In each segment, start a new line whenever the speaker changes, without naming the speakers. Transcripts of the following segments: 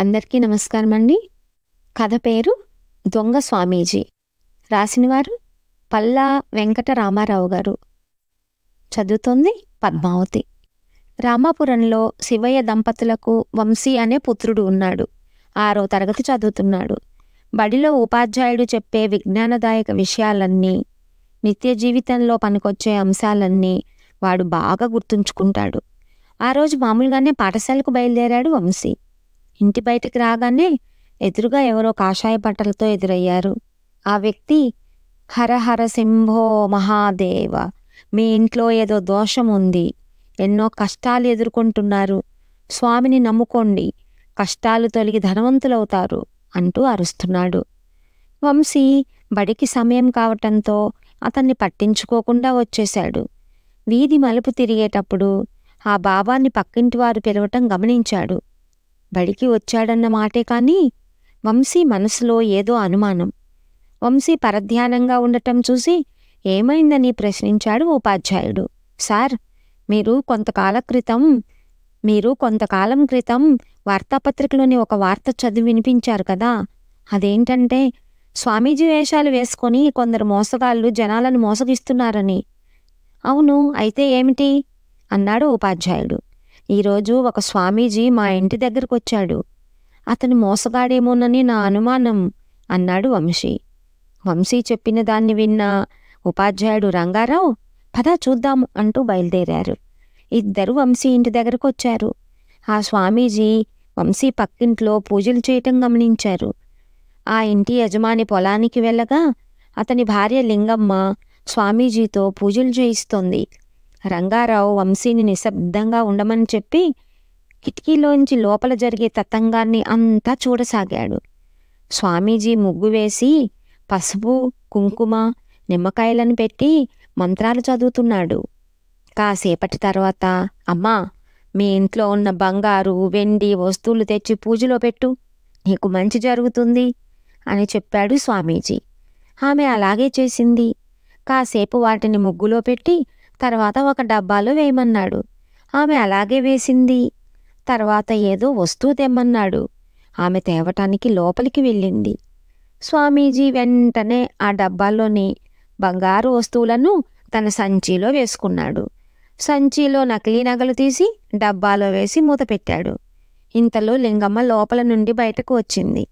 అందరికీ నమస్కారం అండి. కథ పేరు దొంగ స్వామీజీ. రాసినవారు పల్లా వెంకట రామారావు గారు. చదువుతోంది పద్మావతి. రామాపురంలో శివయ్య దంపతులకు వంశీ అనే పుత్రుడు ఉన్నాడు. 6వ తరగతి చదువుతున్నాడు. బడిలో ఉపాధ్యాయుడు చెప్పే విజ్ఞానదాయక విషయాలన్నీ, నిత్య జీవితంలో పనికొచ్చే అంశాలన్నీ వాడు బాగా గుర్తుంచుకుంటాడు. ఆ రోజు మామూలుగానే పాఠశాలకు బయలుదేరాడు వంశీ. ఇంటి బయటికి రాగానే ఎదురుగా ఎవరో కాషాయ బట్టలతో ఎదురయ్యారు. ఆ వ్యక్తి, హరహర శంభో మహాదేవ, మీ ఇంట్లో ఏదో దోషం ఉంది, ఎన్నో కష్టాలు ఎదుర్కొంటున్నారు, స్వామిని నమ్ముకోండి, కష్టాలు తొలగి ధనవంతులవుతారు అంటూ అరుస్తున్నాడు. వంశీ బడికి సమయం కావటంతో అతన్ని పట్టించుకోకుండా వచ్చేశాడు. వీధి మలుపు తిరిగేటప్పుడు ఆ బాబాని పక్కింటి వారు పిలవటం గమనించాడు. బడికి వచ్చాడన్న మాటే కానీ వంశీ మనసులో ఏదో అనుమానం. వంశీ పరధ్యానంగా ఉండటం చూసి ఏమైందని ప్రశ్నించాడు ఉపాధ్యాయుడు. సార్, మీరు కొంతకాలం క్రితం వార్తాపత్రికలోని ఒక వార్త చదివి వినిపించారు కదా. అదేంటంటే స్వామీజీ వేషాలు వేసుకొని కొందరు మోసగాళ్ళు జనాలను మోసగిస్తున్నారని. అవును, అయితే ఏమిటి అన్నాడు ఉపాధ్యాయుడు. ఈరోజు ఒక స్వామీజీ మా ఇంటి దగ్గరకు వచ్చాడు. అతను మోసగాడేమోనని నా అనుమానం అన్నాడు వంశీ. వంశీ చెప్పిన దాన్ని విన్న ఉపాధ్యాయుడు రంగారావు, పద చూద్దాము అంటూ బయలుదేరారు. ఇద్దరు వంశీ ఇంటి దగ్గరకు వచ్చారు. ఆ స్వామీజీ వంశీ పక్కింట్లో పూజలు చేయటం గమనించారు. ఆ ఇంటి యజమాని పొలానికి వెళ్ళగా అతని భార్య లింగమ్మ స్వామీజీతో పూజలు చేయిస్తోంది. రంగారావు వంశీని నిశ్శబ్దంగా ఉండమని చెప్పి కిటికీలోంచి లోపల జరిగే తతంగాన్ని అంతా చూడసాగాడు. స్వామీజీ ముగ్గు వేసి పసుపు, కుంకుమ, నిమ్మకాయలను పెట్టి మంత్రాలు చదువుతున్నాడు. కాసేపటి తర్వాత, అమ్మా, మీ ఇంట్లో ఉన్న బంగారు, వెండి వస్తువులు తెచ్చి పూజలో పెట్టు, నీకు మంచి జరుగుతుంది అని చెప్పాడు స్వామీజీ. ఆమె అలాగే చేసింది. కాసేపు వాటిని ముగ్గులో పెట్టి తర్వాత ఒక డబ్బాలో వేయమన్నాడు. ఆమె అలాగే వేసింది. తర్వాత ఏదో వస్తువు తెమ్మన్నాడు. ఆమె తేవటానికి లోపలికి వెళ్ళింది. స్వామీజీ వెంటనే ఆ డబ్బాలోని బంగారు వస్తువులను తన సంచిలో వేసుకున్నాడు. సంచిలో నకిలీ నగలు తీసి డబ్బాలో వేసి మూత పెట్టాడు. ఇంతలో లింగమ్మ లోపల నుండి బయటకు వచ్చింది.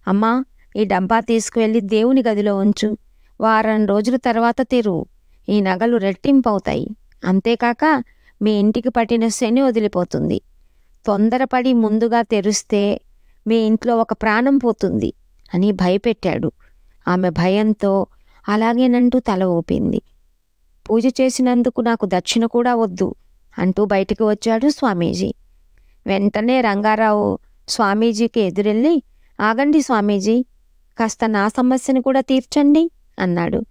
అమ్మా, ఈ డబ్బా తీసుకువెళ్ళి దేవుని గదిలో ఉంచు, వారం రోజుల తర్వాత తెరువు, ఈ నగలు రెట్టింపవుతాయి, అంతేకాక మీ ఇంటికి పట్టిన శని వదిలిపోతుంది. తొందరపడి ముందుగా తెరుస్తే మీ ఇంట్లో ఒక ప్రాణం పోతుంది అని భయపెట్టాడు. ఆమె భయంతో అలాగేనంటూ తల ఊపింది. పూజ చేసినందుకు నాకు దక్షిణ కూడా వద్దు అంటూ బయటికి వచ్చాడు స్వామీజీ. వెంటనే రంగారావు స్వామీజీకి ఎదురెళ్ళి, ఆగండి స్వామీజీ, కాస్త నా సమస్యను కూడా తీర్చండి అన్నాడు.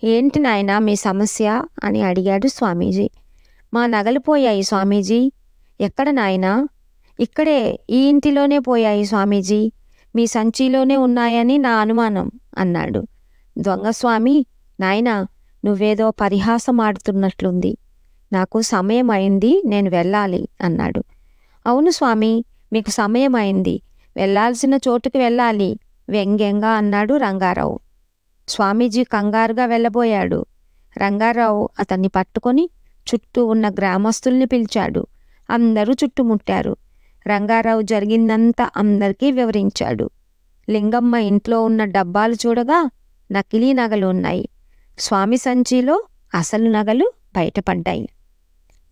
ఏంటి నాయనా మీ సమస్య అని అడిగాడు స్వామీజీ. మా నగలు పోయాయి స్వామీజీ. ఎక్కడ నాయనా? ఇక్కడే, ఈ ఇంటిలోనే పోయాయి స్వామీజీ. మీ సంచిలోనే ఉన్నాయని నా అనుమానం అన్నాడు. దొంగస్వామి, నాయనా, నువ్వేదో పరిహాసం ఆడుతున్నట్లుంది. నాకు సమయం అయింది, నేను వెళ్ళాలి అన్నాడు. అవును స్వామి, మీకు సమయం అయింది, వెళ్లాల్సిన చోటుకు వెళ్ళాలి వ్యంగ్యంగా అన్నాడు రంగారావు. స్వామీజీ కంగారుగా వెళ్ళబోయాడు. రంగారావు అతన్ని పట్టుకొని చుట్టూ ఉన్న గ్రామస్తుల్ని పిలిచాడు. అందరూ చుట్టుముట్టారు. రంగారావు జరిగిందంతా అందరికీ వివరించాడు. లింగమ్మ ఇంట్లో ఉన్న డబ్బాలు చూడగా నకిలీ నగలు ఉన్నాయి. స్వామి సంచిలో అసలు నగలు బయటపడ్డాయి.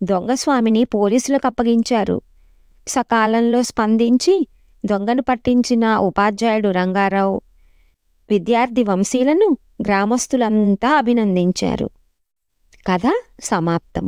దొంగస్వామిని పోలీసులకు అప్పగించారు. సకాలంలో స్పందించి దొంగను పట్టించిన ఉపాధ్యాయుడు రంగారావు, విద్యార్థి వంశీలను గ్రామస్తులంతా అభినందించారు. కథ సమాప్తం.